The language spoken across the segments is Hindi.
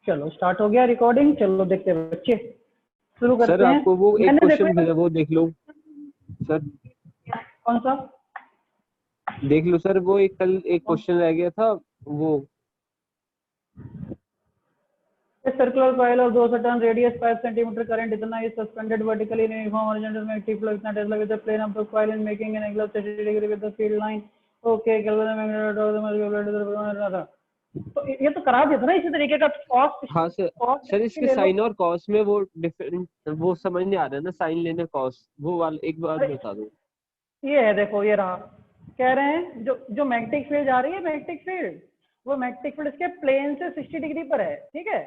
चलो स्टार्ट हो गया रिकॉर्डिंग। चलो देखते हैं बच्चे, शुरू करते हैं। सर आपको वो एक क्वेश्चन भेजा, वो देख लो सर। कौन सा? देख लो सर, वो एक कल एक क्वेश्चन रह गया था वो। सर्कुलर कॉइल और 2 टर्न रेडियस 5 सेंटीमीटर, करंट इतना is suspended vertically in uniform horizontal magnetic flow इतना tesla with the plane of the coil and making an angle of 60 degree with the field line. Okay, तो ये तो करा दिया था ना इसी तरीके का। कॉस, हाँ सर। सर इसके साइन और कॉस में वो डिफरेंट, वो समझ नहीं आ रहा है ना, साइन लेने कॉस, वो वाला एक बार बता दो। ये है, देखो ये रहा। कह रहे हैं जो मैग्नेटिक फील्ड जा रही है, मैग्नेटिक फील्ड, वो मैग्नेटिक फील्ड इसके प्लेन से 60 डिग्री पर है, ठीक है।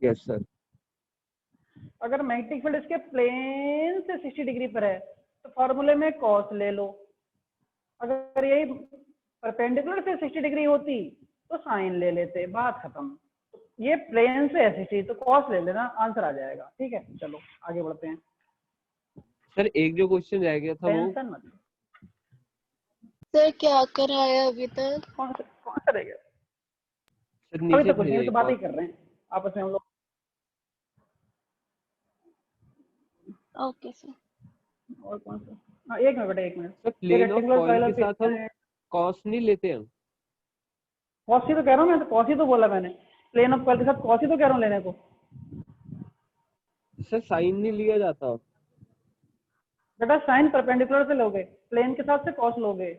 Yes sir. अगर मैग्नेटिक फील्ड इसके प्लेन से 60 डिग्री पर है तो फॉर्मूले में कॉस ले लो। अगर यही परपेंडिकुलर से 60 डिग्री होती तो साइन ले लेते, बात खत्म। ये प्लेन से है 60 तो कॉस ले लेना, आंसर आ जाएगा। ठीक है, चलो आगे बढ़ते हैं। सर एक जो क्वेश्चन रह गया था वो टेंशन मत। सर क्या कराया अभी तक? कौन सा रह गया? सर अभी नीचे तो कुछ नहीं, भेजा तो एक बात बार। ही कर रहे हैं आपस में हम लोग। Okay sir. और कौन सा? हाँ एक मिनट बेटा, एक minute. Sir plane of coil के साथ हम कॉस नहीं लेते हैं। कॉस ही तो कह रहा हूँ मैं, तो कॉस ही तो बोला मैंने। प्लेन ऑफ कॉइल के साथ कॉस ही तो कह रहा हूँ लेने को। सर साइन नहीं लिया जाता। बेटा साइन परपेंडिकुलर से लोगे, प्लेन के साथ से कॉस लोगे।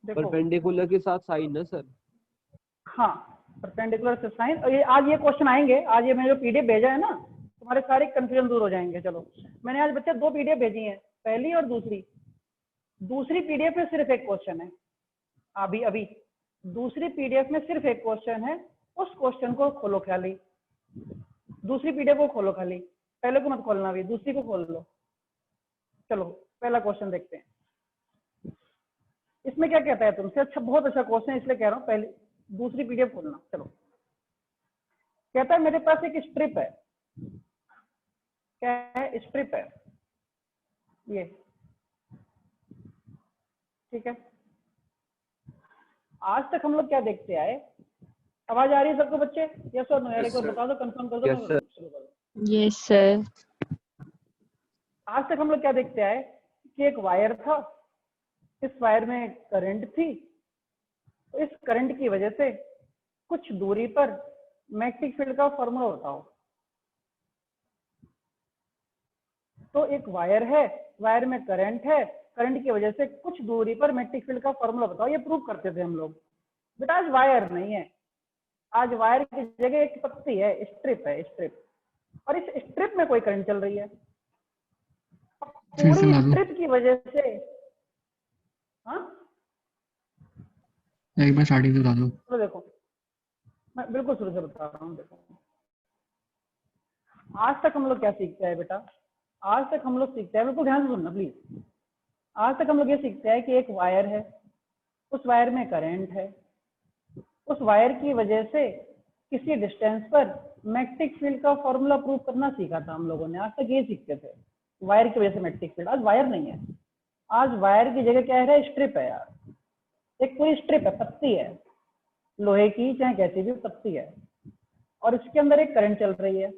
परपेंडिकुलर के साथ साइन है सर। हाँ, परपेंडिकुलर से साइन। और ये आज ये क्वेश्चन आएंगे। आज ये मैंने जो पीडीएफ भेजा है ना, तुम्हारे सारे कंफ्यूजन दूर हो जाएंगे। चलो, मैंने आज बच्चे 2 पीडीएफ भेजी हैं, पहली और दूसरी। दूसरी पीडीएफ में सिर्फ एक क्वेश्चन है। अभी अभी दूसरी पीडीएफ में सिर्फ एक क्वेश्चन है। उस क्वेश्चन को खोलो खाली, दूसरी पीडीएफ को खोलो खाली, पहले को मत खोलना, अभी दूसरी को खोल लो। चलो पहला क्वेश्चन देखते हैं, इसमें क्या कहता है तुमसे। अच्छा, बहुत अच्छा क्वेश्चन है, इसलिए कह रहा हूँ पहले दूसरी पीडीएफ खोलना। चलो, कहता है मेरे पास एक स्ट्रिप है। क्या है? स्ट्रिप है ये, ठीक है। आज तक हम लोग क्या देखते आए? आवाज आ रही है सबको बच्चे? यस और नो? यार एक बार बता दो, कंफर्म कर दो। Yes sir. शुरू कर दो। Yes sir. आज तक हम लोग क्या देखते आए कि एक वायर था, इस वायर में करंट थी, तो इस करंट की वजह से कुछ दूरी पर मैग्नेटिक फील्ड का फॉर्मूला बताओ। तो एक वायर है, वायर में करंट है, करंट की वजह से कुछ दूरी पर मैग्नेटिक फील्ड का फॉर्मूला बताओ। ये प्रूव करते थे हम लोग। बेटा आज वायर नहीं है, आज वायर की जगह एक पत्ती है, स्ट्रिप है, स्ट्रिप। और इस स्ट्रिप में कोई करंट चल रही है। पूरी स्ट्रिप की वजह से, हाँ एक बार स्टार्टिंग से बता दो। तो देखो, मैं बिल्कुल शुरू से बता रहा हूँ। देखो, आज तक हम लोग क्या सीखते हैं बेटा? आज तक हम लोग सीखते हैं, बिल्कुल ध्यान से सुनना प्लीज। आज तक हम लोग ये सीखते हैं कि एक वायर है, उस वायर में करंट है, उस वायर की वजह से किसी डिस्टेंस पर मैग्नेटिक फील्ड का फॉर्मूला प्रूव करना सीखा था हम लोगों ने। आज तक ये सीखते थे, वायर की वजह से मैग्नेटिक फील्ड। आज वायर नहीं है, आज वायर की जगह क्या है? स्ट्रिप है यार। एक पूरी स्ट्रिप है, पत्ती है, लोहे की चाहे कैसी भी पत्ती है, और इसके अंदर एक करंट चल रही है।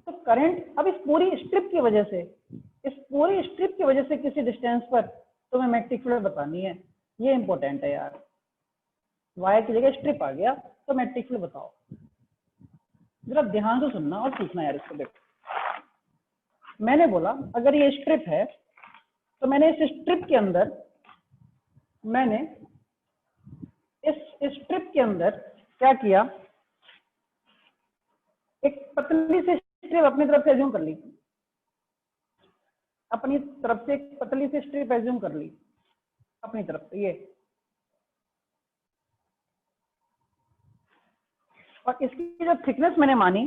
तो करंट अब इस पूरी स्ट्रिप की वजह से, इस पूरी स्ट्रिप की वजह से किसी डिस्टेंस पर तुम्हें मैग्नेटिक फील्ड बतानी है। ये इंपॉर्टेंट है यार। वायर की जगह स्ट्रिप आ गया तो मैग्नेटिक फील्ड बताओ। जरा ध्यान से सुनना और सीखना यार इसको। देखो, मैंने बोला अगर ये स्ट्रिप है तो मैंने इस स्ट्रिप के अंदर, मैंने इस स्ट्रिप के अंदर क्या किया? एक पतली सी स्ट्रिप अपनी तरफ से एज्यूम कर ली, अपनी तरफ से एक पतली सी स्ट्रिप एज्यूम कर ली अपनी तरफ से, ये। और इसकी जो थिकनेस मैंने मानी,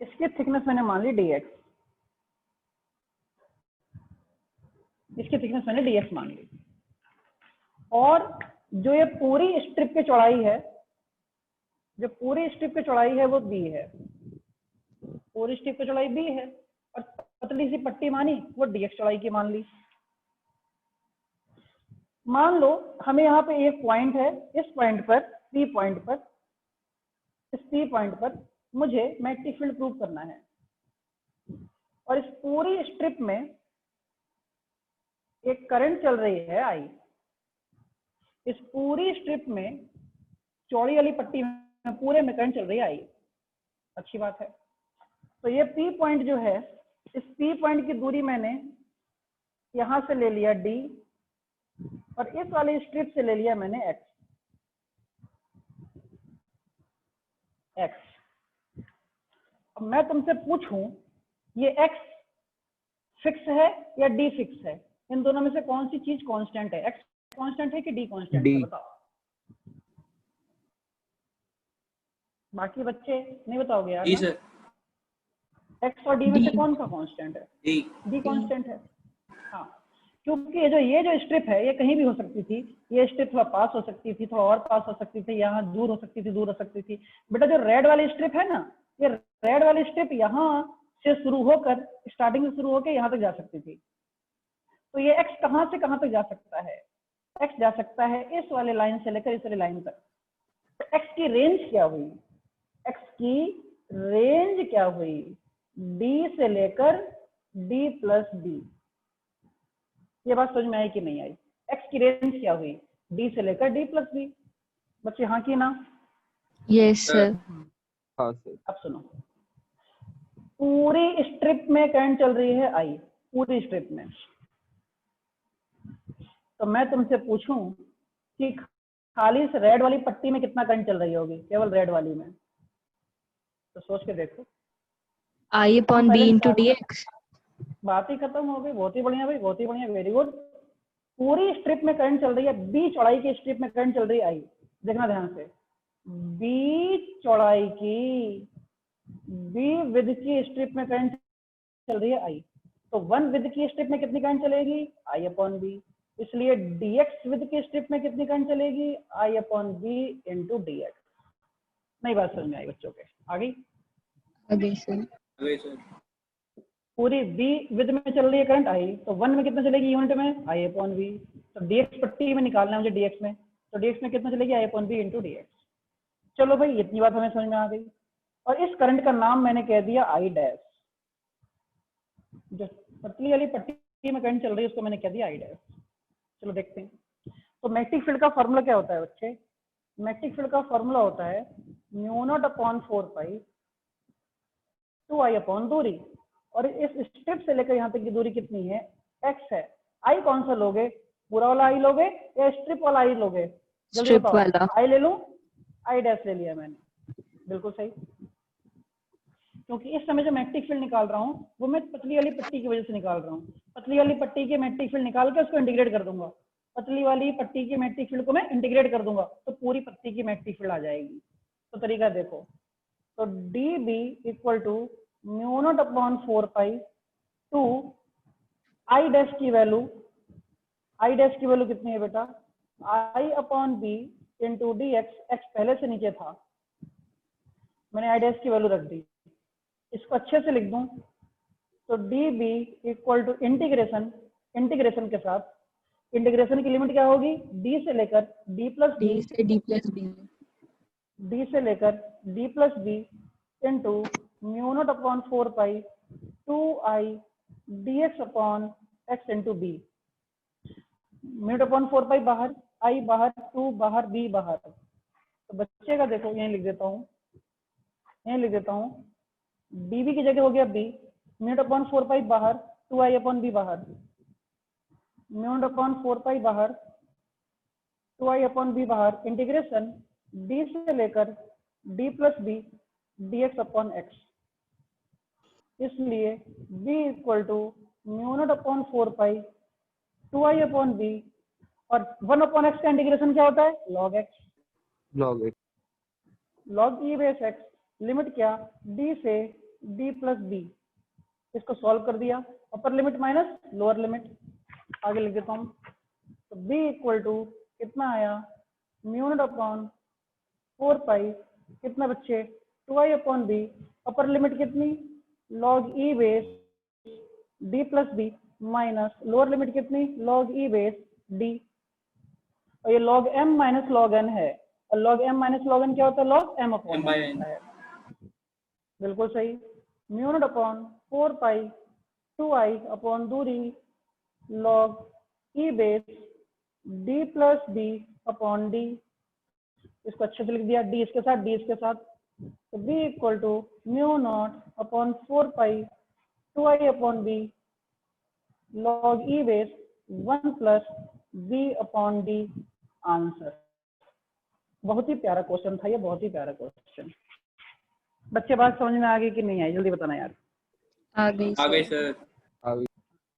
इसकी थिकनेस मैंने मान ली dx, इसकी थिकनेस मैंने dx मान ली। और जो ये पूरी स्ट्रिप की चौड़ाई है, जो पूरी स्ट्रिप की चौड़ाई है वो b है। पूरी स्ट्रिप की चौड़ाई b है और पतली सी पट्टी मानी वो dx चौड़ाई की मान ली। मान लो हमें यहाँ पे एक पॉइंट है, इस पॉइंट पर P पॉइंट पर, इस P पॉइंट पर मुझे मैग्नेटिक फील्ड प्रूव करना है और इस पूरी स्ट्रिप में एक करंट चल रही है I। इस पूरी स्ट्रिप में चौड़ी वाली पट्टी में पूरे में करंट चल रही है I। अच्छी बात है। तो ये P पॉइंट जो है, इस P पॉइंट की दूरी मैंने यहां से ले लिया D और इस वाली स्ट्रिप से ले लिया मैंने X। अब मैं तुमसे पूछूं ये X फिक्स है या D फिक्स है? इन दोनों में से कौन सी चीज कांस्टेंट है? X कांस्टेंट है कि D कांस्टेंट है? बताओ। बाकी बच्चे नहीं बताओगे यार? D sir. X और D में से कौन सा कांस्टेंट है? D कांस्टेंट है। हाँ, क्योंकि ये जो स्ट्रिप है ये कहीं भी हो सकती थी। ये स्ट्रिप थोड़ा पास हो सकती थी, थोड़ा और पास हो सकती थी, यहाँ दूर हो सकती थी, दूर हो सकती थी। बेटा जो रेड वाली स्ट्रिप है ना, ये रेड वाली स्ट्रिप यहाँ से शुरू होकर, स्टार्टिंग से शुरू होकर यहाँ तक जा सकती थी। तो ये X कहाँ से कहाँ तक जा सकता है? X जा सकता है इस वाले लाइन से लेकर इस वाली लाइन तक। तो X की रेंज क्या हुई? X की रेंज क्या हुई? D से लेकर D प्लस D। ये बात समझ में आई कि नहीं आई? X की रेंज क्या हुई? D से लेकर D प्लस D। बच्चे हाँ की ना? Yes sir. हाँ सर। अब सुनो, पूरी स्ट्रिप में करंट चल रही है I, पूरी स्ट्रिप में। तो मैं तुमसे पूछूं कि खाली इस रेड वाली पट्टी में कितना करंट चल रही होगी? केवल रेड वाली में। तो सोच के देखो। I upon B into dx। बात ही खत्म हो गई। बहुत ही बढ़िया भाई, बहुत ही बढ़िया, वेरी गुड। पूरी स्ट्रिप में करंट चल रही है, बी चौड़ाई की स्ट्रिप में करंट चल रही है I। देखना ध्यान से, बी चौड़ाई की, बी विड्थ की स्ट्रिप में करंट चल रही है I। तो 1 विड्थ की स्ट्रिप में कितनी करंट चलेगी? I upon B. इसलिए dx विड्थ की स्ट्रिप में कितनी करंट चलेगी? I upon B into dx। नई बात समझ में आई बच्चों के? आ गई? आगे सर। पूरी बी विद में चल रही है करंट I, तो 1 में कितना चलेगी यूनिट में? I upon B. तो dx पट्टी में निकालना है मुझे dx में, तो dx में कितना चलेगी? I upon B into dx। चलो भाई, इतनी बात हमें समझ में आ गई। और इस करंट का नाम मैंने कह दिया I डैश। जो पतली वाली पट्टी में करंट चल रही है उसको मैंने कह दिया I डैश। चलो देखते हैं। तो मैग्नेटिक फील्ड का फॉर्मूला क्या होता है बच्चे? मैग्नेटिक फील्ड का फॉर्मूला होता है mu naught upon 4 pi 2I upon दूरी। और इस स्ट्रिप से लेकर यहाँ तक की दूरी कितनी है? X है। I कौन सा लोगे? पूरा वाला I लोगे या स्ट्रिप वाला I लोगे? जल्दी स्ट्रिप बताओ। वाला। I ले लूं? I डैश ले लिया मैंने। बिल्कुल सही, क्योंकि इस समय जो मैग्नेटिक फील्ड निकाल रहा हूँ वो मैं पतली वाली पट्टी की वजह से निकाल रहा हूँ। पतली वाली पट्टी के मैग्नेटिक फील्ड निकाल के उसको इंटीग्रेट कर दूंगा। पतली वाली पट्टी की मैग्नेटिक फील्ड को मैं इंटीग्रेट कर दूंगा तो पूरी पट्टी की मैग्नेटिक फील्ड आ जाएगी। तो तरीका देखो, तो D B equal to mu not upon 4 pi to I dash की वैल्यू, आई डैश की वैल्यू कितनी है बेटा? I upon B into D X. X पहले से नीचे था, मैंने आई डैश की वैल्यू रख दी। इसको अच्छे से लिख दूं तो D B equal to integration, integration के साथ इंटीग्रेशन की लिमिट क्या होगी? डी से लेकर डी प्लस D से D प्लस B। डी से लेकर D plus B into mu not upon 4 pi 2i dx upon x into B. Mu not upon 4 pi बाहर, i बाहर, 2 बाहर, b बाहर। तो बच्चे का देखो यहीं लिख देता हूँ, यहीं लिख देता हूँ। db की जगह हो गया b, mu not upon 4 pi बाहर, 2i अपॉन b बाहर, म्यू नॉट अपॉन 4 पाई बाहर, 2i अपॉन बी बाहर, इंटीग्रेशन d से लेकर d plus B dx upon x। इसलिए b equal to mu not upon 4 pi 2i upon B और 1 अपॉन x का इंटीग्रेशन क्या होता है? log x। log x। log e base x, limit क्या? d से d प्लस b। इसको सॉल्व कर दिया, upper limit minus lower limit. आगे लिख देता हूँ, तो b इक्वल टू कितना आया? म्यू नॉट अपॉन 4 पाई कितना बच्चे? 2i upon B, upper limit कितनी? log e base d plus B minus lower limit कितनी log e बेस d, और ये log m minus log n है, और log m minus log n क्या होता है log m अपॉन n होता है। बिल्कुल सही। Mu not upon 4 pi 2i upon दूरी log e base d plus B upon d, इसको अच्छे से लिख दिया, d इसके साथ d इसके साथ, तो b equal to mu not upon 4 pi 2i upon b log e base 1 plus b upon d answer. बहुत ही प्यारा क्वेश्चन था ये, बहुत ही प्यारा क्वेश्चन। बच्चे बात समझ में आ गई कि नहीं आई, जल्दी बताना यार। आ गई सर।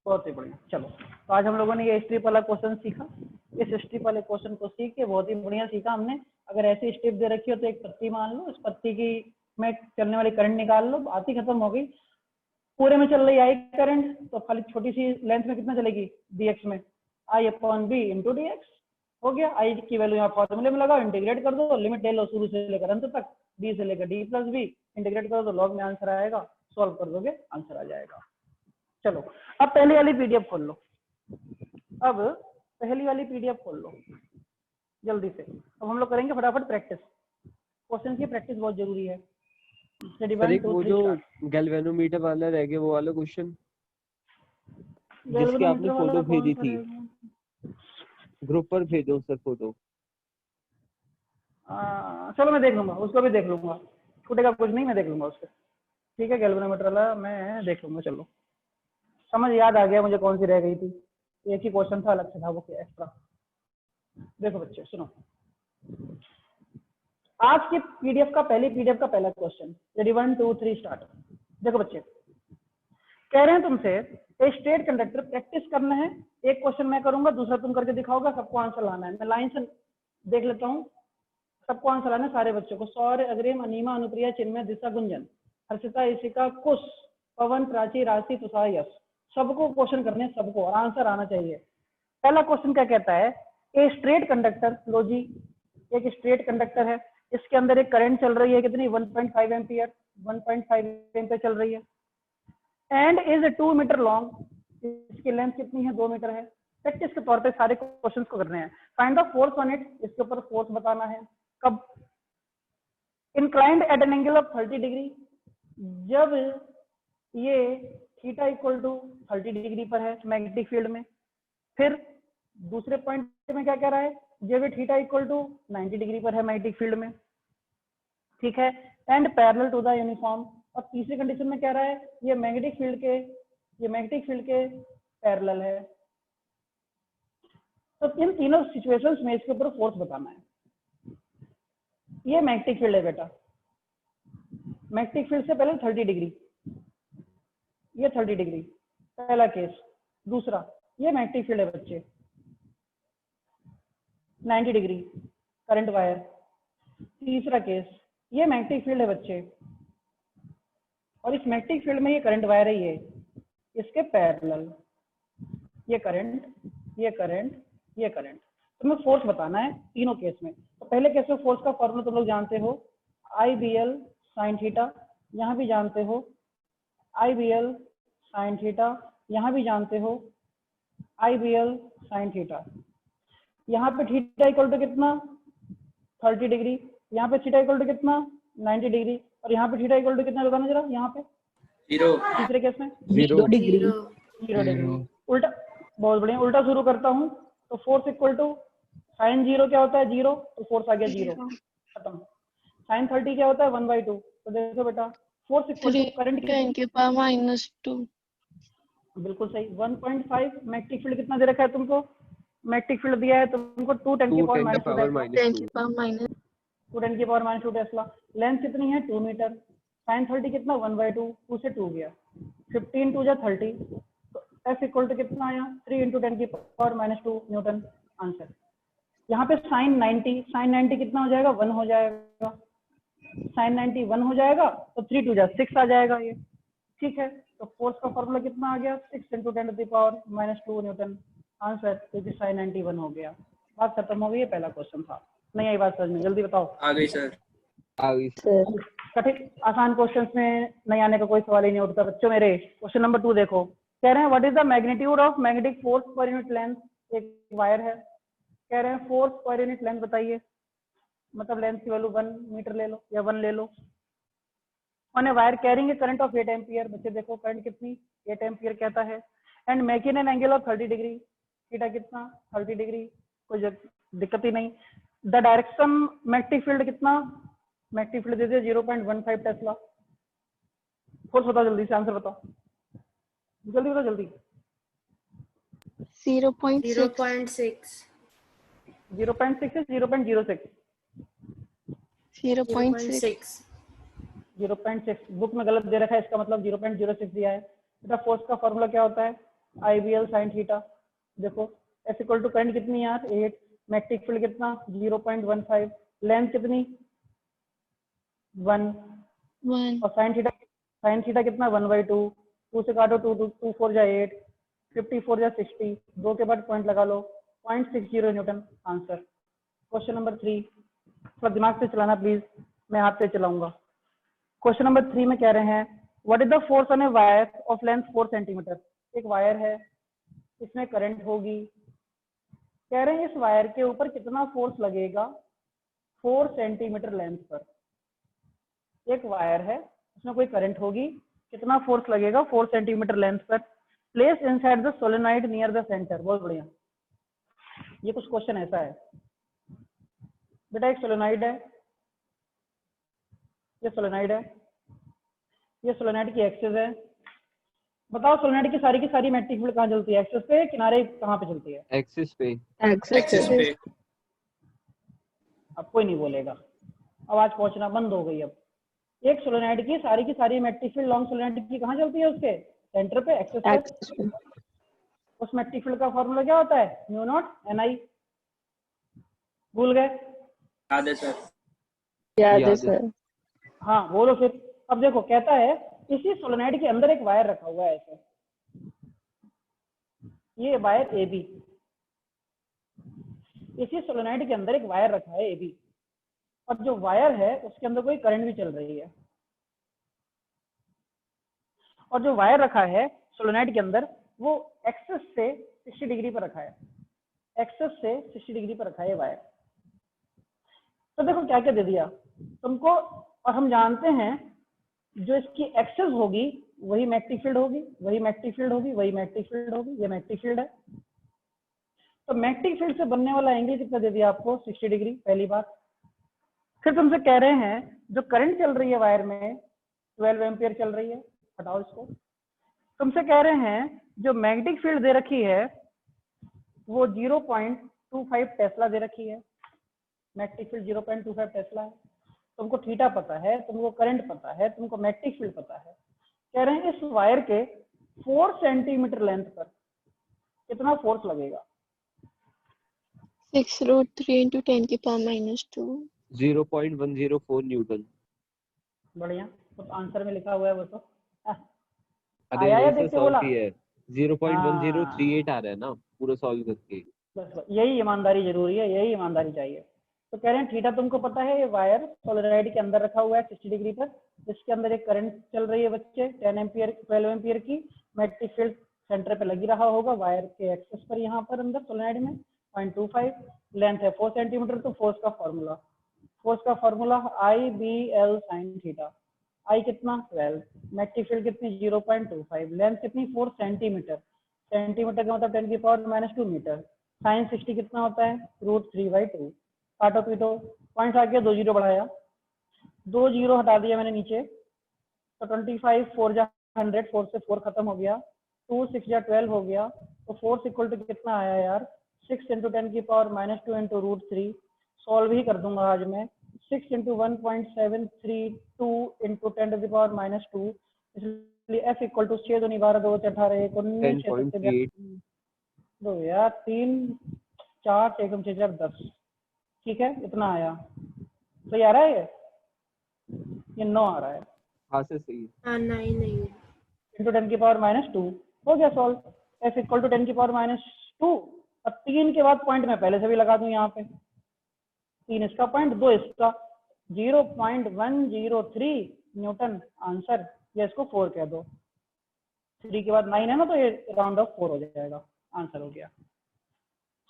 बहुत ही बढ़िया। चलो, तो आज हम लोगों ने ये स्ट्रिप वाला क्वेश्चन सीखा। इस स्ट्रिप वाले क्वेश्चन को सीख के बहुत ही बढ़िया सीखा हमने। अगर ऐसी स्ट्रिप दे रखी हो तो एक पत्ती मान लो, उस पत्ती की में चलने वाली करंट निकाल लो, बात ही खत्म हो गई। पूरे में चल रही आई करंट, तो खाली छोटी सी लेंथ में कितना चलेगी dx में, I upon B into D X. हो गया, आई की वैल्यू यहाँ फॉर्मूले में लगाओ, इंटीग्रेट कर दो, लिमिट ले लो शुरू से लेकर अंत तक, डी से लेकर डी प्लस बी, इंटीग्रेट करो तो लॉग में आंसर आएगा, सॉल्व कर दोगे आंसर आ जाएगा। चलो, अब पहली वाली पीडीएफ खोल लो। अब पहली वाली पीडीएफ खोल लो जल्दी से। अब हम लोग करेंगे फटाफट प्रैक्टिस। क्वेश्चन की प्रैक्टिस बहुत जरूरी है। सर एक वो जो गैल्वेनोमीटर वाला रह गया, वो वाला क्वेश्चन जिसकी आपने फोटो भेजी थी, ग्रुप पर भेजो सर फोटो। चलो मैं देख लूंगा, उसको भी देख लूंगा, छूटेगा कुछ नहीं, मैं देख लूंगा उसको। ठीक है, गैल्वेनोमीटर वाला मैं देख लूंगा। चलो, समझ याद आ गया मुझे कौन सी रह गई थी। एक ही क्वेश्चन था, अलग से था वो क्या एक्स्ट्रा। देखो बच्चे सुनो, आज की पीडीएफ का पहला क्वेश्चन, रेडी 1 2 3 स्टार्ट। देखो बच्चे, कह रहे हैं तुमसे ए स्ट्रेट कंडक्टर प्रैक्टिस करना है। एक क्वेश्चन मैं करूंगा, दूसरा तुम करके दिखाओगा, सबको आंसर लाना है। मैं लाइन से देख लेता हूँ, सबको आंसर लाना है सारे बच्चों को। सौर्य, अग्रिम, अनीमा, अनुप्रिया, चिन्मय, दिशा, गुंजन, हर्षिता, ईशिका, कुश, पवन, प्राची, राशि, तुषार, यश, सबको क्वेश्चन करने हैं, सबको, और आंसर आना चाहिए। पहला क्वेश्चन क्या कहता है, ए स्ट्रेट कंडक्टर, लो जी एक स्ट्रेट कंडक्टर है, इसके अंदर एक करंट चल रही है कितनी 1.5 एम्पियर, 1.5 एम्पियर चल रही है, एंड इज 2 मीटर लॉन्ग, इसकी लेंथ कितनी है 2 मीटर है। प्रैक्टिस के तौर पे सारे क्वेश्चंस को करने हैं। Find the force on it, इसके ऊपर फोर्स बताना है। कब, inclined at N angle of 30 degree, जब ये थीटा इक्वल टू 30 डिग्री पर है मैग्नेटिक फील्ड में। फिर दूसरे पॉइंट में क्या कह रहा है, जब ये थीटा इक्वल टू 90 डिग्री पर है मैग्नेटिक फील्ड में, ठीक है, and parallel to the uniform. और तीसरी कंडीशन में कह रहा है ये मैग्नेटिक फील्ड के पैरेलल है। तो इन तीनों सिचुएशंस में इसके ऊपर फोर्स बताना है। ये मैग्नेटिक फील्ड है बेटा, मैग्नेटिक फील्ड से पहले 30 डिग्री, ये 30 डिग्री पहला केस। दूसरा, ये मैग्नेटिक फील्ड है बच्चे 90 डिग्री करंट वायर। तीसरा केस, ये मैग्नेटिक फील्ड है बच्चे, और इस मैग्नेटिक फील्ड में ये करंट वायर है, ये इसके पैरेलल, ये करंट, ये करंट, ये करंट। तुम्हें फोर्स बताना है तीनों केस में। तो पहले केस में फोर्स का फॉर्मूला तुम लोग जानते हो, IBL sin थीटा, यहाँ भी जानते हो IBL sin थीटा, यहाँ भी जानते हो IBL sin थीटा। यहाँ पे थीटा इक्वल टू कितना 30 डिग्री, यहाँ पे थीटा इक्वल टू कितना 90 डिग्री, और यहाँ पे थीटा इक्वल टू कितना बताना जरा, यहाँ पे 0। तीसरे केस में 0 डिग्री। 0 डिग्री। उल्टा, बहुत बढ़िया, उल्टा शुरू करता हूँ। तो फोर्स इक्वल टू साइन 0 क्या होता है 0, तो फोर्स आ गया 0, खत्म। साइन 30 क्या होता है 1/2। तो देखो बेटा, फोर्स इक्वल टू करंट की पावर -2। बिल्कुल सही। 1.5 मैग्नेटिक फील्ड कितना दे रखा है तुमको, मैग्नेटिक फील्ड दिया है तुमको 2 10 की पावर -2 टेस्ला। लेंथ कितनी है 2 मीटर। साइन 30 कितना 1/2, 2 से 2 गया, 15 2 जा 30, तो F इक्वल टू कितना आया 3 × 10 की पावर -2 न्यूटन आंसर। यहाँ पे साइन 90 कितना हो जाएगा 1 हो जाएगा, साइन 90 1 हो जाएगा, तो 3 2 जा 6 आ जाएगा ये, ठीक है। तो फोर्स का फॉर्मूला कितना आ गया 6 × 10 की पावर -2 न्यूटन आंसर, क्योंकि साइन 90 1 हो गया। बात खत्म हो गई है, पहला क्वेश्चन था। नहीं आई बात समझ में, जल्दी बताओ। आ गई सर। आ गई सर कठिन आसान क्वेश्चंस में नहीं आने का कोई सवाल ही नहीं उठता बच्चों मेरे। क्वेश्चन नंबर 2 देखो, कह रहे हैं what is the magnitude of magnetic force per unit length. एक वायर है, कह रहे हैं फोर्स पर यूनिट लेंथ बताइए, मतलब लेंथ की वैल्यू 1 मीटर ले लो या 1 ले लो। On a wire carrying a current of 8 ampere, बच्चे देखो करंट कितनी 8 एम्पियर कहता है, and making an angle of 30 degree, theta कितना 30 डिग्री, कोई दिक्कत ही नहीं। द डायरेक्शन मैग्नेटिक फील्ड कितना, मैग्नेटिक फील्ड दे दिया 0.15 टेस्ला। फोर्स बताओ जल्दी से, आंसर बताओ जल्दी बताओ जल्दी। 0.6 0.6 0.6 है 0.06 0.6 0.6 बुक में गलत दे रखा है, इसका मतलब 0.06 दिया है। बेटा फोर्स का फॉर्मूला क्या होता है, IBL sin थीटा। देखो F इक्वल टू करंट कितनी यार 8, मैग्नेटिक फील्ड कितना 0.15, लेंथ कितनी 1 1 और साइन थीटा कितना 1/2, 2 से काटो 2 4 जा 8, 54 जा 60, 2 के बाद पॉइंट लगा लो 0.60 न्यूटन आंसर। क्वेश्चन नंबर 3, थोड़ा दिमाग से चलाना प्लीज, मैं हाथ से चलाऊंगा। क्वेश्चन नंबर 3 में कह रहे हैं what is the force on a wire of length 4 centimetre. एक वायर है, इसमें करंट होगी, कह रहे हैं इस वायर के ऊपर कितना फोर्स लगेगा 4 सेंटीमीटर लेंथ पर। एक वायर है, उसमें कोई करंट होगी, कितना फोर्स लगेगा 4 सेंटीमीटर लेंथ पर। Place inside the solenoid near the centre. बहुत बढ़िया, ये कुछ क्वेश्चन ऐसा है बेटा, एक सोलेनॉइड है, ये सोलेनॉइड है, ये सोलेनॉइड की एक्सिस है। बताओ सोलेनॉइड की सारी मैग्नेटिक फील्ड कहाँ चलती है, एक्सिस पे, किनारे कहाँ पे चलती है, एक्सिस पे। एक्सिस पे अब कोई नहीं बोलेगा, आवाज पहुंचना बंद हो गई। अब एक सोलेनॉइड की सारी मैग्नेटिक फील्ड लॉन्ग सोलेनॉइड की कहाँ चलती है, उसके सेंटर पे, एक्सिस पे। एक्सिस पे उस मैग्नेटिक फील्ड का फॉर्मूला क्या होता है, म्यू नॉट NI। भूल गए, याद है याद है। सर। हाँ बोलो फिर। अब देखो कहता है इसी सोलेनॉइड के अंदर एक वायर रखा हुआ है ऐसे, ये वायर AB, इसी सोलेनॉइड के अंदर एक वायर रखा है AB, और जो वायर है उसके अंदर कोई करंट भी चल रही है, और जो वायर रखा है सोलेनॉइड के अंदर वो एक्सिस से 60 डिग्री पर रखा है, एक्सिस से 60 डिग्री पर रखा है वायर। तो देखो क्या क्या दे दिया तुमको, और हम जानते हैं जो इसकी एक्सिस होगी वही मैग्नेटिक फील्ड होगी, वही मैग्नेटिक फील्ड होगी, वही मैग्नेटिक फील्ड होगी, ये मैग्नेटिक फील्ड है। तो मैग्नेटिक फील्ड से बनने वाला एंगल कितना दे दिया आपको 60 डिग्री, पहली बात। फिर तुमसे कह रहे हैं जो करंट चल रही है वायर में 12 एम्पियर चल रही है, हटाओ इसको। तुमसे कह रहे हैं जो मैग्नेटिक फील्ड दे रखी है वो 0.25 टेस्ला दे रखी है, मैग्नेटिक फील्ड 0.25 टेस्ला है। तुमको थीटा पता है, तुमको करंट पता है, तुमको मैग्नेटिक फील्ड पता है। कह रहे हैं इस वायर के 4 सेंटीमीटर लेंथ पर कितना फोर्स लगेगा। 6√3 into 10 की पावर -2 0.104 न्यूटन। बढ़िया, तो आंसर में लिखा हुआ है वो तो अरे आया या वैसे देख के सॉल्व बोला। किया है, 0.1038 आ रहा है ना पूरा सॉल्व करके। बस यही ईमानदारी जरूरी है, यही ईमानदारी चाहिए। तो कह रहे हैं थीटा तुमको पता है, ये वायर सोलेनॉइड के अंदर रखा हुआ है 60 डिग्री पर, जिसके अंदर एक करंट चल रही है बच्चे 10 एम्पियर 12 एम्पियर की, मैग्नेटिक फील्ड सेंटर पे लगी रहा होगा वायर के एक्सिस पर, यहाँ पर अंदर सोलेनॉइड में 0.25, लेंथ है 4 सेंटीमीटर। तो फोर्स का फॉर्मूला IBL sin थीटा। आई कितना 12, मैग्नेटिक फील्ड कितनी 0.25, लेंथ कितनी 4 सेंटीमीटर, सेंटीमीटर का मतलब 10 की पावर -2 मीटर, साइन 60 कितना होता है √3/2। काटो पीटो, पॉइंट्स आ गया, 2 जीरो बढ़ाया, 2 जीरो हटा दिया मैंने नीचे, तो 25 4 जा 100, 4 से 4 खत्म हो गया, 2 6 जा 12 हो गया। तो फोर्स इक्वल टू कितना आया यार 6 × 10 की पावर -2 × √3। सॉल्व ही कर दूंगा आज मैं, 6 × 1.732 × 10 to the power -2, इसलिए F इक्वल टू 6 2 12 2 18 1 19 10.8 दो यार 3 4 6 6 4 10, ठीक है इतना आया। सही आ रहा है ये 9 आ रहा है, हाँ से सही है। हाँ नहीं इंटू 10 की पावर -2 हो गया सॉल्व। F इक्वल टू 10 की पावर -2, अब 3 के बाद पॉइंट मैं पहले से भी लगा दूं यहाँ पे, 3 इसका पॉइंट 2 इसका, 0.103 न्यूटन आंसर, या इसको 4 कह दो, 3 के बाद 9 है ना, तो ये राउंड ऑफ 4 हो जाएगा, आंसर हो गया।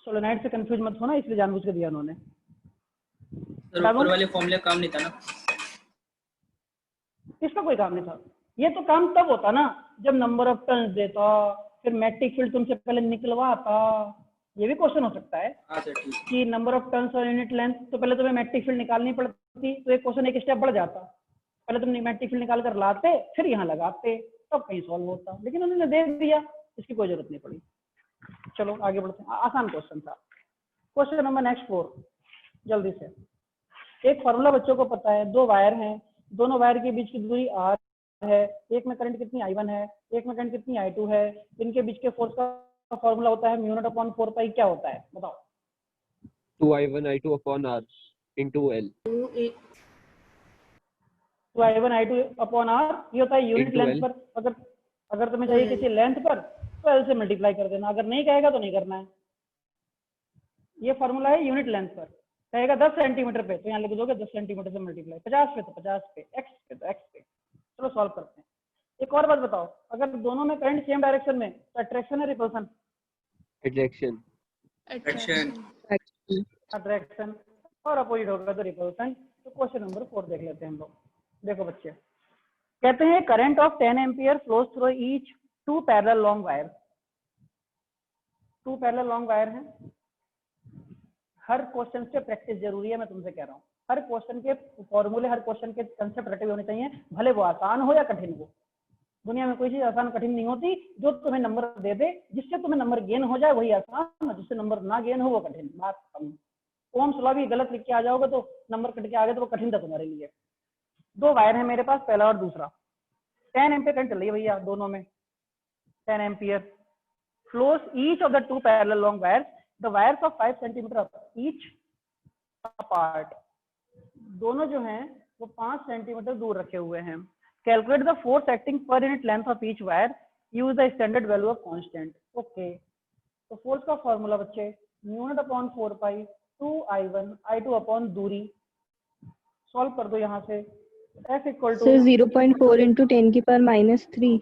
सोलेनॉइड से कंफ्यूज मत होना, इसलिए जानबूझ के दिया उन्होंने। सर ऊपर वाले फॉर्मूले काम नहीं था ना? इसका कोई काम नहीं था। ये तो काम तब होता ना जब नंबर ऑफ टर्न्स देता, फिर मैट्रिक फील्ड तुमसे पहले निकलवाता। ये भी क्वेश्चन हो सकता है हाँ सर ठीक है। कि नंबर ऑफ टर्न्स और यूनिट लेंथ, तो पहले तुम्हें मैट्रिक फील्ड निकालनी पड़ती, तो एक क्वेश्चन एक स्टेप बढ़ जाता। पहले तुम मैट्रिक फील्ड निकाल कर लाते, फिर यहाँ लगाते, तब कहीं सॉल्व होता, लेकिन उन्होंने दे दिया, इसकी कोई जरूरत नहीं पड़ी। चलो आगे बढ़ते हैं, आसान क्वेश्चन था। क्वेश्चन नंबर नेक्स्ट 4, जल्दी से। एक फॉर्मूला बच्चों को पता है, 2 वायर हैं, दोनों वायर के बीच की दूरी r है, एक में करंट कितनी I1 है, एक में करंट कितनी I2 है, इनके बीच के फोर्स का फॉर्मूला होता है μ0/4 पाई, क्या होता है बताओ? 2I1 I2 upon R into L। 2I1 I2 upon R, ये होता है यूनिट Into लेंथ L। पर। अगर तुम्हें चाहिए किसी लेंथ पर, तो L से मल्टीप्लाई कर देना, अगर नहीं कहेगा तो नहीं करना है। ये फॉर्मूला है यूनिट लेंथ पर। कहेगा 10 सेंटीमीटर पे, तो यहाँ लिख दोगे 10 सेंटीमीटर से मल्टीप्लाई, 50 पे तो 50 पे, x पे तो x पे। चलो सॉल्व करते हैं। एक और बात बताओ, अगर दोनों में करंट सेम डायरेक्शन में, तो अट्रैक्शन है रिपल्सन? Attraction। Attraction। अट्रैक्शन, और अपोजिट होगा तो रिपल्सन। तो क्वेश्चन नंबर 4 देख लेते हैं हम लोग। देखो बच्चे, कहते हैं current of 10 ampere flows through each 2 parallel long wire. 2 parallel long wire हैं। हर क्वेश्चन से प्रैक्टिस जरूरी है, मैं तुमसे कह रहा हूँ। हर क्वेश्चन के फॉर्मूले, हर क्वेश्चन के कंसेप्ट रटे होने चाहिए, भले वो आसान हो या कठिन हो। दुनिया में कोई चीज आसान कठिन नहीं होती। जो तुम्हें नंबर दे दे, जिससे तुम्हें नंबर गेन हो जाए वही आसान, जिससे नंबर ना गेन हो वो कठिन। बात कम। ओम्स लॉ भी गलत लिख के आ जाओगे तो नंबर कट के आ गए तो वो कठिन था तुम्हारे लिए। 2 वायर है मेरे पास, पहला और दूसरा। 10 एम्पियर करंट चल रही है भैया दोनों में, 10 ampere flows each of the 2 parallel long wires, the wires of 5 centimeter each apart। दोनों जो हैं वो 5 सेंटीमीटर दूर रखे हुए हैं। Calculate the force acting per unit length of each wire, use the standard value of constant. Okay, तो फोर्स का फॉर्मूला बच्चे μ0/4 पाई 2I1 I2 अपॉन दूरी। सॉल्व कर दो यहाँ से। F इक्वल टू 0.4 into 10 की पावर -3।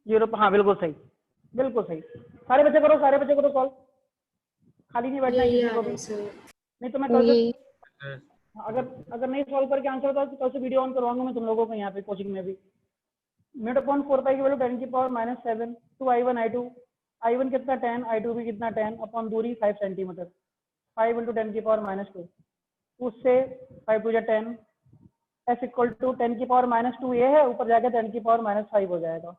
0, हाँ बिल्कुल सही, बिल्कुल सही। सारे बच्चे करो, सारे बच्चे करो सॉल्व, खाली नहीं बैठना है यही किसी आ को रहा भी। है सर। नहीं तो मैं कल से, यही अगर नहीं सॉल्व करके आंसर होता तो कल से वीडियो ऑन करवाऊंगा मैं तुम लोगों को यहाँ पे कोचिंग में भी। μ/4 पाई की वैल्यू 10 की पावर -7, 2I1 I2, I1 कितना 10, I2 भी कितना 10, अपॉन दूरी 5 सेंटीमीटर, 5 × 10 की पावर -2, उससे 5 × 10, F इक्वल टू 10 की पावर -2 ये है, ऊपर जाके 10 की पावर -5 हो जाएगा,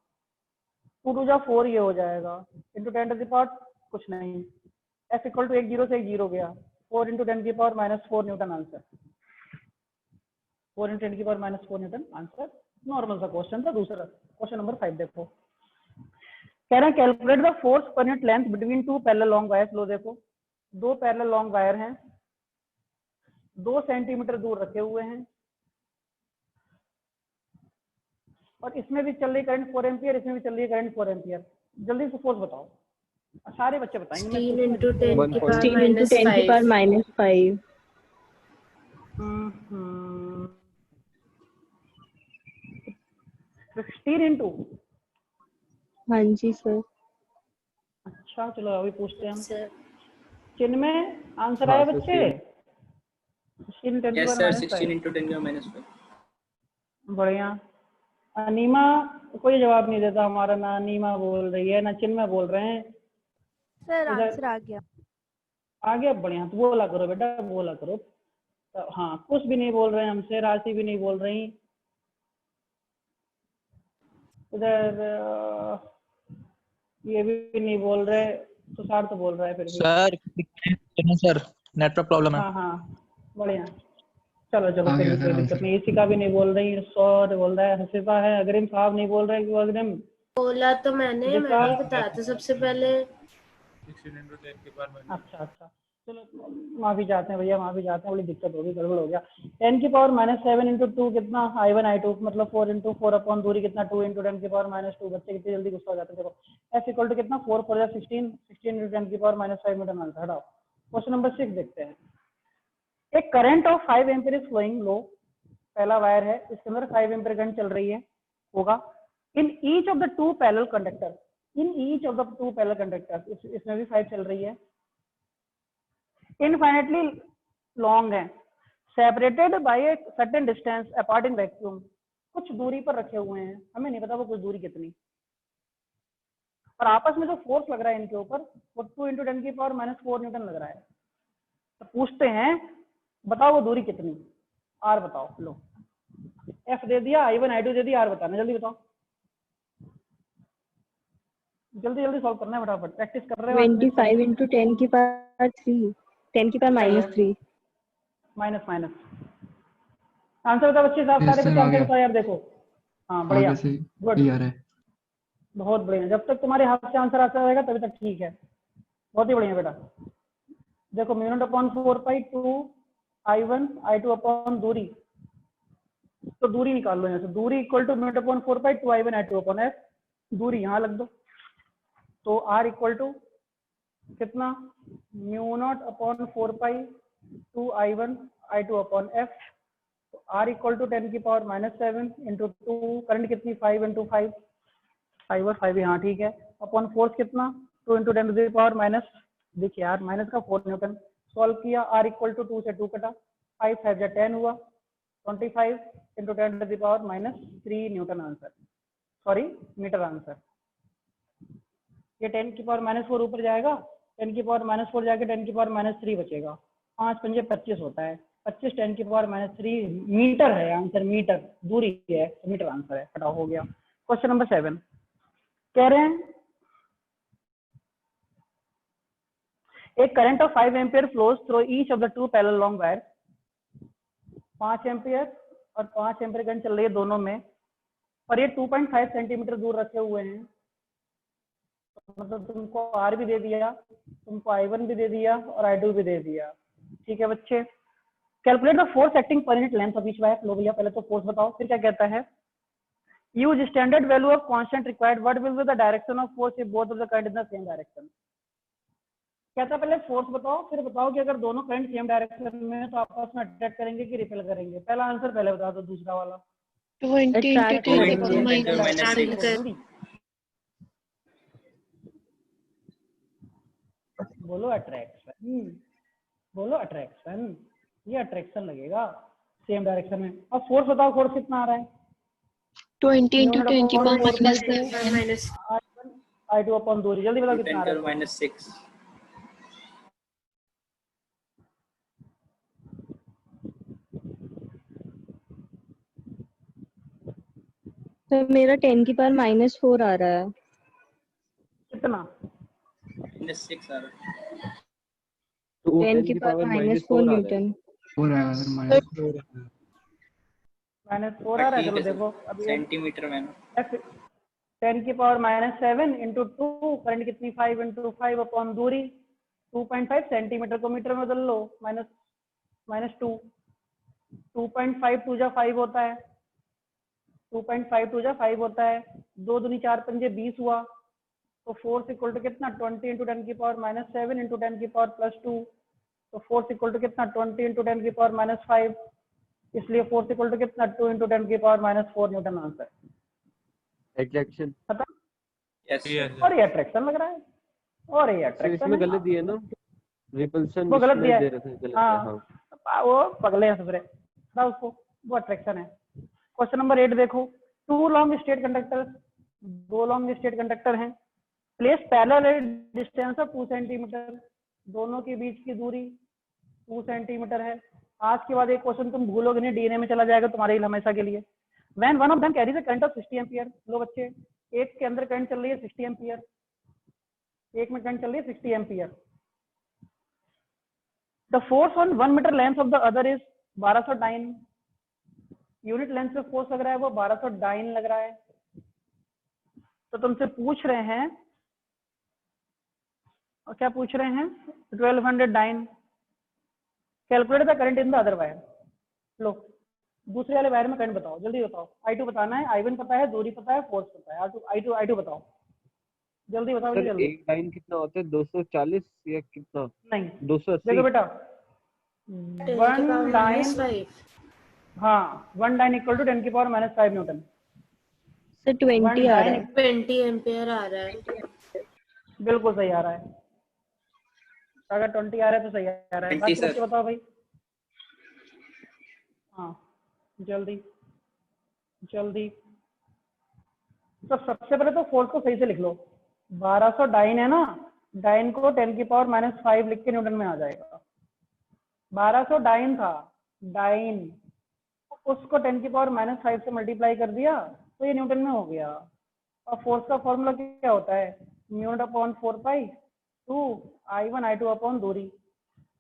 2 2 जा 4 ये हो जाएगा, इंटू 10 टू द पावर कुछ नहीं। F इक्वल टू 1 0 से 1 0 गया, 4 × 10 की पावर -4 न्यूटन आंसर, 4 × 10 की पावर -4 न्यूटन आंसर। नॉर्मल सा क्वेश्चन था। दूसरा क्वेश्चन नंबर 5 देखो, कह रहे हैं calculate the force per unit length between 2 parallel long wires. लो देखो, 2 पैरेलल लॉन्ग वायर हैं, 2 सेंटीमीटर दूर रखे हुए हैं, और इसमें भी चल रही करंट 4 एम्पियर, इसमें भी चल रही है करंट 4 एम्पियर। जल्दी से फोर्स बताओ, सारे बच्चे बताएंगे। 16 × 10 की पावर 16 into 10 की पावर -5। 16 इंटू, हाँ जी सर। अच्छा चलो अभी पूछते हैं हम। सर। चिन्मय आंसर आया बच्चे? 16 10 की यस पावर सर, 16 × 10 की पावर -5। बढ़िया। अनीमा कोई जवाब नहीं देता हमारा, ना अनीमा बोल रही है ना चिन्मय बोल रहे हैं। सर आंसर आ गया। आ गया, बढ़िया। तो बोला करो बेटा, बोला करो। तो हाँ, कुछ भी नहीं बोल रहे हैं हमसे, राशि भी नहीं बोल रही इधर, ये भी नहीं बोल रहे, तुषार तो बोल रहा है फिर भी। सर नेटवर्क प्रॉब्लम है। हाँ हाँ बढ़िया, चलो चलो फिर भी कोई दिक्कत नहीं। इसी का भी नहीं बोल रही, सौर बोल रहा है, हसीफा है, अग्रिम साहब नहीं बोल रहे क्यों? अग्रिम बोला तो मैंने ही बताया था सबसे पहले। 16 into 10 की पावर अच्छा अच्छा, चलो माफी चाहते हैं भैया, माफी चाहते हैं, बड़ी दिक्कत होगी, गड़बड़ हो गया। 10 की पावर -7 × 2 कितना, I1 I2, मतलब 4 × 4 अपॉन दूरी कितना, 2 × 10 की पावर -2। बच्चे कितनी जल्दी गुस्सा हो जाते हैं। देखो F इक्वल टू कितना, 4 4 16, 16 × 10 की पावर -5 न्यूटन आंसर। हटाओ। क्वेश्चन नंबर 6 देखते हैं। एक current of 5 ampere is flowing लो, पहला वायर है, इसके अंदर 5 एम्पीयर करंट चल रही है, होगा in each of the two parallel conductor, in each of the two parallel conductor, इसमें भी 5 चल रही है, इनफाइनेटली लॉन्ग है, separated by a certain distance apart in vacuum, कुछ दूरी पर रखे हुए हैं, हमें नहीं पता वो कुछ दूरी कितनी, और आपस में जो फोर्स लग रहा है इनके ऊपर वो 2 × 10⁻⁻⁴ न्यूटन लग रहा है। तो पूछते हैं बताओ वो दूरी कितनी, आर बताओ, लो एफ दे दिया, I1 I2 दे दिया, आर बताना, जल्दी बताओ, जल्दी जल्दी सॉल्व करना है फटाफट, प्रैक्टिस कर रहे हो 25 into 10 की पावर 3, 10 की पावर -3। माइनस माइनस आंसर बता बच्चे साहब, सारे बच्चे आंसर बताओ यार, देखो हाँ बढ़िया, गुड, बहुत बढ़िया, जब तक तुम्हारे हाथ से आंसर आता रहेगा तभी तक ठीक है, बहुत ही बढ़िया बेटा। देखो μ0/4π2 I1 I2 अपॉन दूरी, तो दूरी निकाल लो यहाँ से, दूरी equal to μ0/4π2 I1 I2 upon f, दूरी यहाँ लग दो, तो r इक्वल टू कितना μ0/4π2 I1 I2 अपॉन f, तो r equal to 10⁻⁷ into 2, current कितनी 5 × 5, 5 और 5 यहाँ ठीक है, अपॉन फोर्स कितना 2 × 10⁻⁻, देखिए यार माइनस का 4 न्यूटन, सॉल्व किया, r इक्वल टू 2 से 2 कटा, 5 5 10 हुआ, 25 × 10⁻³ newton answer, sorry metre answer. ये 10⁻⁴ ऊपर जाएगा, 10⁻⁴ जाके 10⁻³ बचेगा, 5 × 5 = 25 होता है, 25 10⁻³ मीटर है आंसर, मीटर दूरी है, मीटर आंसर है, फटाफट हो गया। क्वेश्चन नंबर 7 कह रहे हैं एक current of 5 ampere flows through each of the two parallel long wire, 5 ampere और 5 एम्पीयर करंट चल रही है दोनों में, और ये 2.5 सेंटीमीटर दूर रखे हुए हैं, मतलब तुमको R भी दे दिया, तुमको I1 भी दे दिया और I2 भी दे दिया, ठीक है बच्चे। Calculate the force acting per unit length of each wire, लो भैया पहले तो फोर्स बताओ, फिर क्या कहता है, use standard value of constant required, what will be the direction of force if both of the current in the same direction. कहता है पहले फोर्स बताओ, फिर बताओ कि अगर दोनों करंट सेम डायरेक्शन में है तो आपस में अट्रैक्ट करेंगे कि रिपेल करेंगे। पहला आंसर पहले बता दो, दूसरा वाला 20 × 10 की करेंगे। पावर -6 बोलो अट्रैक्शन, बोलो अट्रैक्शन, ये अट्रैक्शन लगेगा सेम डायरेक्शन में। अब फोर्स बताओ, फोर्स कितना आ रहा है, 20 × 10 की पावर -7, I2 अपॉन दूरी, जल्दी बताओ कितना आ रहा है, -6 तो मेरा 10 की पावर -4 आ रहा है। कितना, -6 आ रहा है। 10 की पावर -4 न्यूटन। -4 आ रहा है, चलो देखो अभी सेंटीमीटर में 10 की पावर -7 इंटू 2, करंट कितनी 5 × 5 अपॉन दूरी 2.5 सेंटीमीटर को मीटर में बदल लो, -2, 2.5 2 जा 5 होता है, 2.5 2 जा 5 होता है, 2 दूनी 4 पंजे 20 हुआ, तो फोर्स इक्वल टू कितना 20 × 10 की पावर -7 इंटू 10 की पावर +2, तो फोर्स इक्वल टू कितना 20 × 10 की पावर -5, इसलिए फोर्स इक्वल टू कितना 2 × 10 की पावर -4 न्यूटन आंसर। अट्रैक्शन, खत्म। यस और ये अट्रैक्शन लग रहा है, और ये अट्रैक्शन इसमें गलत दिया ना, रिपल्शन वो गलत दिया है। दे रहे थे, गलत है, हाँ वो पगले हैं सबरे, था उसको, वो अट्रैक्शन है। क्वेश्चन नंबर 8 देखो, 2 long straight conductor, 2 long straight conductor हैं, place parallel distance of 2 centimetre, दोनों के बीच की दूरी 2 सेंटीमीटर है। आज के बाद एक क्वेश्चन तुम भूलोगे नहीं, डीएनए में चला जाएगा तुम्हारे लिए हमेशा के लिए। When one of them carries a current of 60 ampere, लो बच्चे एक के अंदर करंट चल रही है 60 एम्पीयर, एक में करंट चल रही है 60 ampere, the force on 1 metre length of the other is 1200 dyne, unit length पे फोर्स लग रहा है वो 1200 डाइन लग रहा है। तो तुमसे पूछ रहे हैं, और क्या पूछ रहे हैं, 1200 dyne, calculate the current in the other wire. लो दूसरे वाले वायर में करंट बताओ, जल्दी बताओ, I2 बताना है, I1 पता है, दूरी पता है, फोर्स पता है, I2 बताओ, जल्दी बताओ जल्दी। एक लाइन कितना होता है, 240 या कितना, नहीं 280, देखो बेटा वन डाइन, -5 हाँ 1 डाइन इक्वल टू 10 की पावर -5 न्यूटन। सर 20 आ रहा है। 20 एम्पियर आ रहा है। बिल्कुल सही आ रहा है, अगर 20 आ रहा है तो सही आ रहा है। 20 बाकी सर। बच्चे बताओ भाई। हाँ जल्दी जल्दी। तो सबसे पहले तो फोर्स को सही से लिख लो। 1200 डाइन है ना, डाइन को 10 की पावर -5 लिख के न्यूटन में आ जाएगा। 1200 डाइन था, डाइन उसको 10 की पावर -5 से मल्टीप्लाई कर दिया तो ये न्यूटन में हो गया। और फोर्स का फॉर्मूला क्या होता है, म्यू नॉट अपॉन 4 पाई 2 I1 I2 अपॉन दूरी।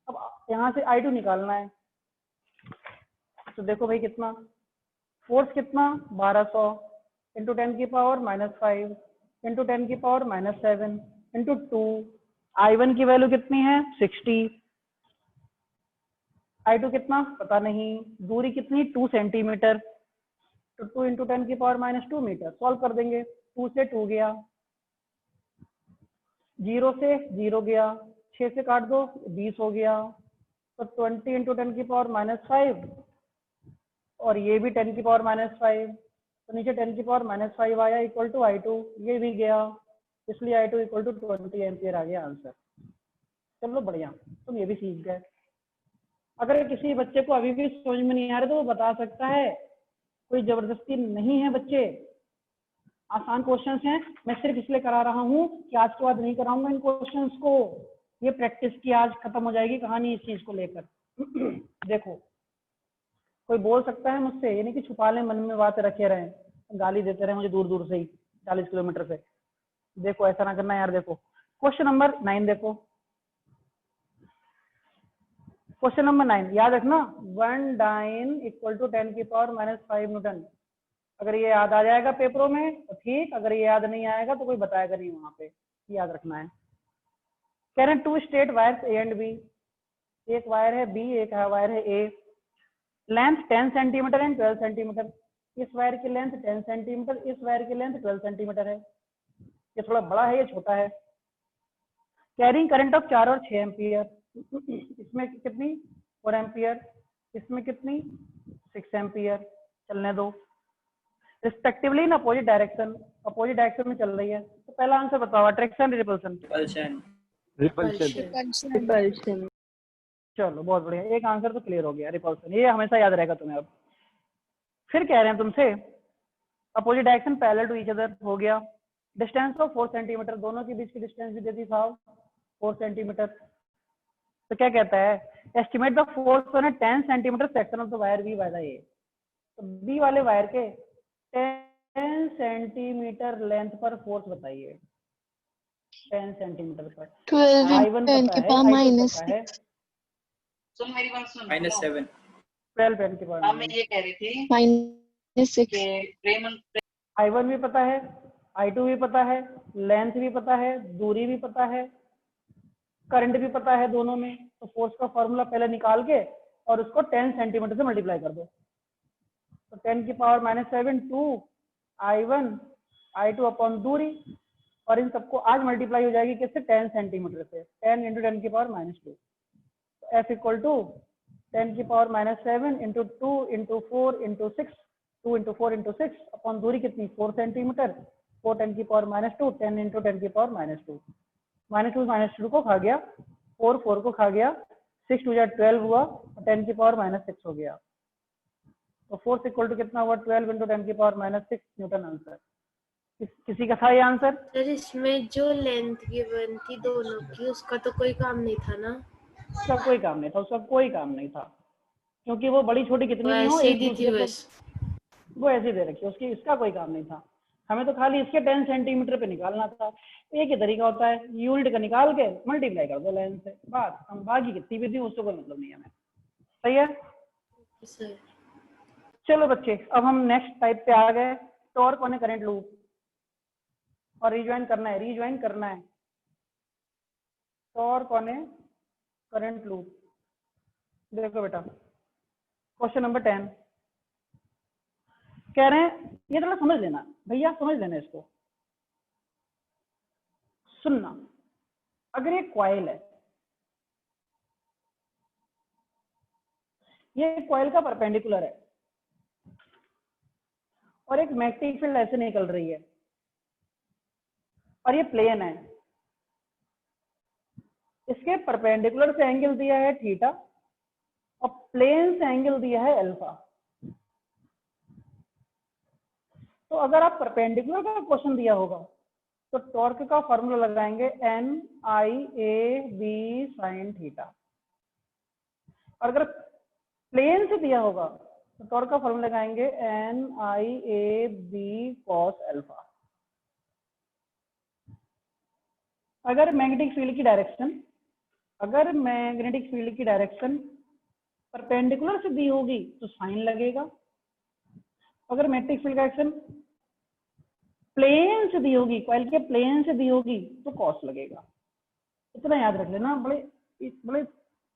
अब यहाँ से I2 निकालना है, तो देखो भाई कितना फोर्स, कितना 1200 इंटू 10 की पावर -5 इंटू 10 की पावर -7 इंटू 2। I1 की वैल्यू कितनी है 60, I2 कितना पता नहीं, दूरी कितनी 2 सेंटीमीटर, तो 2 इंटू 10 की पावर -2 मीटर। सॉल्व कर देंगे, 2 से 2 गया, 0 से 0 गया, 6 से काट दो 20 हो गया, तो 20 इंटू 10 की पावर -5 और ये भी 10 की पावर -5, तो नीचे 10 की पावर -5 आया इक्वल टू I2, ये भी गया, इसलिए I2 इक्वल टू 20 एम्पियर आ गया आंसर। चलो बढ़िया, तुम ये भी सीख गए। अगर किसी बच्चे को अभी भी समझ में नहीं आ रहा तो वो बता सकता है, कोई जबरदस्ती नहीं है बच्चे, आसान क्वेश्चंस हैं। मैं सिर्फ इसलिए करा रहा हूँ कि आज के बाद नहीं कराऊंगा इन क्वेश्चंस को, ये प्रैक्टिस की आज खत्म हो जाएगी कहानी इस चीज को लेकर। देखो कोई बोल सकता है मुझसे, ये नहीं कि छुपा लें मन में बातें रखे रहें, गाली देते रहे मुझे दूर दूर से ही 40 किलोमीटर से। देखो ऐसा ना करना यार। देखो क्वेश्चन नंबर 9 देखो, क्वेश्चन नंबर 9 याद रखना, 1 डाइन इक्वल टू 10 की पावर -5 न्यूटन। अगर ये याद आ जाएगा पेपरों में तो ठीक, अगर ये याद नहीं आएगा तो कोई बताएगा नहीं वहां पे, याद रखना है। कह रहे हैं 2 straight wires A and B, एक वायर है बी एक वायर है A, length 10 centimetre and 12 centimetre. इस वायर की लेंथ 10 सेंटीमीटर, इस वायर की लेंथ 12 सेंटीमीटर है। ये थोड़ा बड़ा है, ये छोटा है। कैरिंग करंट ऑफ 4 और 6 एम्पियर, इसमें कितनी 4 एम्पियर, इसमें कितनी 6 एम्पियर, चलने दो। Respectively in opposite direction, opposite direction में चल रही है। तो पहला आंसर बताओ, अट्रैक्शन रिपल्शन? रिपल्शन। रिपल्शन। चलो बहुत बढ़िया, एक आंसर तो क्लियर हो गया, रिपल्शन। ये हमेशा याद रहेगा तुम्हें। अब फिर कह रहे हैं तुमसे opposite direction parallel to each other हो गया, डिस्टेंस ऑफ 4 सेंटीमीटर, दोनों के बीच की डिस्टेंस भी दे दी था 4 सेंटीमीटर। तो क्या कहता है, estimate the force on 10 centimetre section of the wire B by the A. तो बी वाले वायर के 10 सेंटीमीटर लेंथ पर फोर्स बताइए, 10 सेंटीमीटर पर। 12 I1 10 पता की है, पावर I2 पता है, -7। 12 10 की पावर -6 I1 भी पता है, I2 भी पता है, लेंथ भी पता है, दूरी भी पता है, करंट भी पता है दोनों में। तो फोर्स का फॉर्मूला पहले निकाल के और उसको 10 सेंटीमीटर से मल्टीप्लाई कर दो, तो 10 की पावर -7 2 I1 I2 अपॉन दूरी, और इन सबको आज मल्टीप्लाई हो जाएगी किससे, 10 सेंटीमीटर से। 10 इंटू 10 की पावर -2, तो F इक्वल टू 10 की power -7 into 2 into 4 into 6, 2 into 4 into 6 upon दूरी कितनी 4 सेंटीमीटर, 4 10 की पावर -2, 10 इंटू 10 की पावर -2, -2 को खा गया, 4 4 को खा गया, 6 2 12 हुआ, 10 की पावर -6 हो गया। तो फोर्स इक्वल टू कितना हुआ, 12 इंटू 10 की पावर -6 न्यूटन आंसर। किसी का था ये आंसर? सर इसमें जो लेंथ गिवन थी दोनों की, उसका तो कोई काम नहीं था ना? उसका कोई काम नहीं था, उसका कोई काम नहीं था, क्योंकि वो बड़ी छोटी कितनी वो भी हो ऐसे ही एक दी थी दूसरे बस। को वो ऐसे दे रखी है, उसकी इसका कोई काम नहीं था। हमें तो खाली इसके 10 सेंटीमीटर पे निकालना था। एक ही तरीका होता है, यूनिट का निकाल के मल्टीप्लाई कर दो लेंथ से, बात। हम बाकी कितनी भी थी उससे कोई मतलब नहीं है हमें। सही है, सर चलो बच्चे अब हम नेक्स्ट टाइप पे आ गए, torque on A current loop. और रिज्वाइन करना है, रिज्वाइन करना है, torque on A current loop. देखो बेटा क्वेश्चन नंबर 10 कह रहे हैं, ये थोड़ा समझ लेना भैया, समझ लेना इसको, सुनना। अगर ये कॉइल है, ये कॉइल का परपेंडिकुलर है और एक मैग्नेटिक फील्ड ऐसे निकल रही है और ये प्लेन है। इसके परपेंडिकुलर से एंगल दिया है थीटा और प्लेन से एंगल दिया है अल्फा। तो अगर आप परपेंडिकुलर का क्वेश्चन दिया होगा तो टॉर्क का फॉर्मूला लगाएंगे NIAB sin थीटा। और अगर प्लेन से दिया होगा तो टॉर्क का फॉर्मूला लगाएंगे NIAB cos अल्फा। अगर मैग्नेटिक फील्ड की डायरेक्शन परपेंडिकुलर से दी होगी तो साइन लगेगा। अगर मैग्नेटिक फील्ड डायरेक्शन प्लेन से दी होगी, कॉइल के प्लेन से दी होगी तो कॉस लगेगा। इतना याद रख लेना, बड़े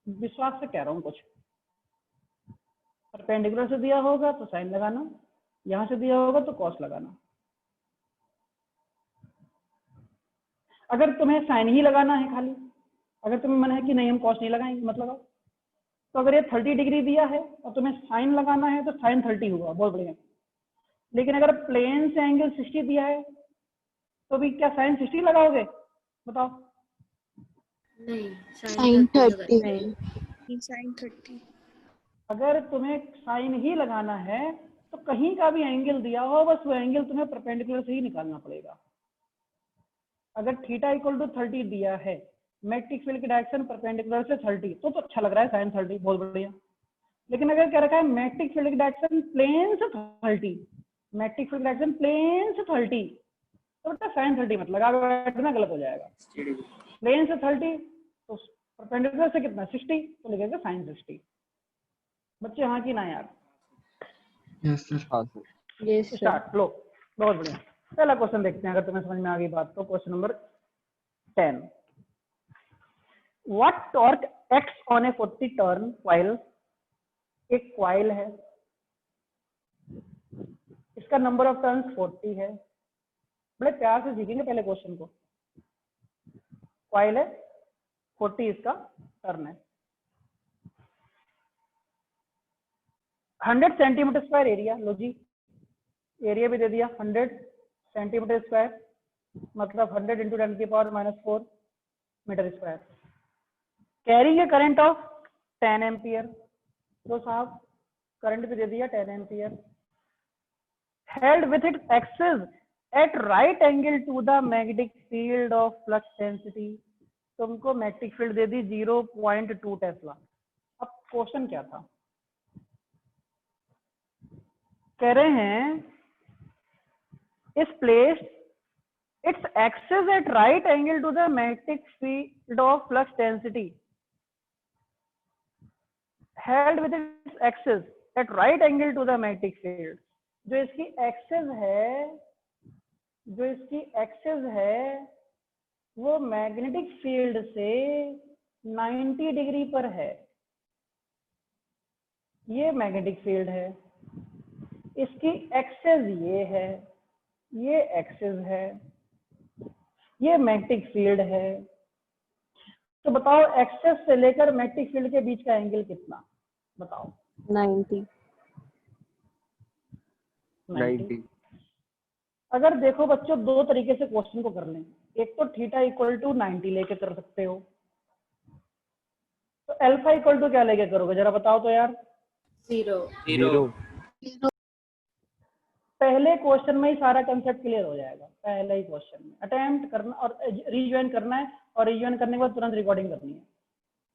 विश्वास से कह रहा हूँ। कुछ परपेंडिकुलर से दिया होगा तो साइन लगाना, यहां से दिया होगा तो कॉस लगाना। अगर तुम्हें साइन ही लगाना है खाली, अगर तुम्हें मन है कि नहीं हम कॉस नहीं लगाएंगे मत लगाओ, तो अगर ये 30 डिग्री दिया है और तुम्हें साइन लगाना है तो साइन 30 हुआ, बहुत बढ़िया। लेकिन अगर प्लेन से एंगल 60 दिया है तो भी क्या साइन 60 लगाओगे? बताओ। नहीं, साइन 30 नहीं। साइन 30। अगर तुम्हें साइन ही लगाना है तो कहीं का भी एंगल दिया हो, बस वो एंगल तुम्हें परपेंडिकुलर से ही निकालना पड़ेगा। अगर थीटा इक्वल टू 30 दिया है, मैग्नेटिक फील्ड की डायरेक्शन परपेंडिकुलर से 30, तो अच्छा लग रहा है साइन 30, बहुत बढ़िया। लेकिन अगर क्या रखा है मैग्नेटिक फील्ड की डायरेक्शन प्लेन से 30, मैग्नेटिक फील्ड डायरेक्शन प्लेन से 30, तो बेटा साइन 30 मत लगा बैठना, गलत हो जाएगा। प्लेन से 30 तो परपेंडिकुलर से कितना 60, तो लिखेगा साइन 60। बच्चे हाँ की ना यार? Yes sir. यस स्टार्ट लो, बहुत बढ़िया। पहला क्वेश्चन देखते हैं, अगर तुम्हें समझ में आ गई बात तो। Question number 10, what torque acts on A 40 turn coil. एक कॉइल है, इसका नंबर ऑफ टर्न्स 40 है। बड़े प्यार से सीखेंगे पहले क्वेश्चन को। कॉइल है, 40 इसका टर्न है, 100 सेंटीमीटर स्क्वायर एरिया। लो जी, एरिया भी दे दिया 100 सेंटीमीटर स्क्वायर, मतलब 100 into 10⁻⁻⁴ metre square. Carrying a current of 10 ampere. तो साहब करंट भी दे दिया 10 ampere. Held with it axis at right angle to the magnetic field of flux density. तुमको मैग्नेटिक फील्ड दे दी 0.2 टेस्ला। अब क्वेश्चन क्या था? कह रहे हैं इस place its axis at right angle to the magnetic field of flux density, held with its axis at right angle to the magnetic field। जो इसकी एक्सिस है वो मैग्नेटिक फील्ड से 90 डिग्री पर है। ये मैग्नेटिक फील्ड है, इसकी एक्सिस ये है, ये एक्सिस है, ये मैग्नेटिक फील्ड है। तो बताओ एक्सिस से लेकर मैग्नेटिक फील्ड के बीच का एंगल कितना? बताओ। 90। अगर देखो बच्चों, दो तरीके से क्वेश्चन को कर लें। एक तो थीटा इक्वल टू 90 लेके कर सकते हो, तो अल्फा इक्वल टू क्या लेके करोगे जरा बताओ तो यार। 0। पहले क्वेश्चन में ही सारा कंसेप्ट क्लियर हो जाएगा। पहले ही क्वेश्चन में अटेम्प्ट करना और रिज्वाइन करना है, और रिज्वाइन करने के बाद तुरंत रिकॉर्डिंग करनी है।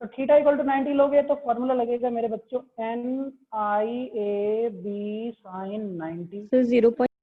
तो थीटा इक्वल टू 90 लोगे तो फॉर्मूला लगेगा मेरे बच्चों NIAB sin 90। तो 0.